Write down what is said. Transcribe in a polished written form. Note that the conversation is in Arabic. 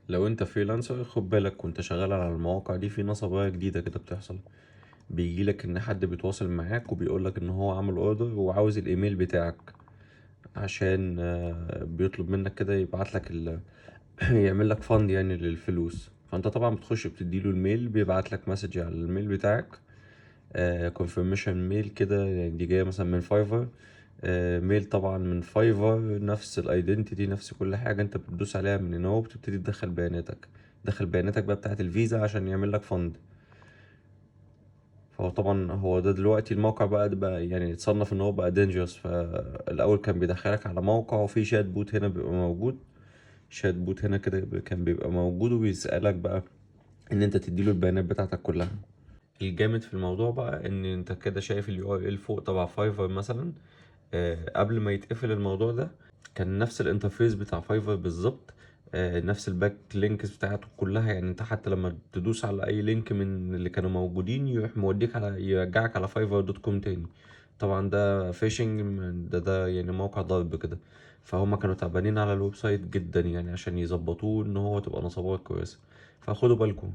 لو انت فريلانسر خد بالك وانت شغال على المواقع دي، في نصبايا جديدة كده بتحصل. بيجيلك ان حد بيتواصل معاك وبيقولك ان هو عمل اوردر وعاوز الايميل بتاعك، عشان بيطلب منك كده يبعتلك يعمل لك فند يعني للفلوس. فانت طبعا بتخش بتديله الميل، بيبعتلك مسج على الميل بتاعك، كونفirmation ميل كده، يعني دي جاية مثلا من فايفر. ميل طبعا من فايفر، نفس الايدنتيتي نفس كل حاجة، انت بتدوس عليها من هنا وبتبتدي تدخل بياناتك. دخل بياناتك بقى بتاعت الفيزا عشان يعمل لك فند. فهو طبعا هو ده دلوقتي الموقع بقى ده بقى يعني اتصنف ان هو بقى دينجرس. فالاول كان بيدخلك على موقع وفي شات بوت هنا بيبقى موجود. شات بوت هنا كده كان بيبقى موجود وبيسألك بقى ان انت تديله البيانات بتاعتك كلها. الجامد في الموضوع بقى ان انت كده شايف اليو ار ال فوق تبع فايفر مثلا. قبل ما يتقفل الموضوع ده كان نفس الانترفيس بتاع فايفر بالظبط. نفس الباك لينكس بتاعته كلها، يعني انت حتى لما تدوس على اي لينك من اللي كانوا موجودين يروح موديك على يرجعك على فايفر دوت كوم تاني. طبعا ده فيشنج، ده يعني موقع ضرب كده. فهم كانوا تعبانين على الويب سايت جدا يعني عشان يظبطوه ان هو تبقى نصابات كويسة. فخدوا بالكم.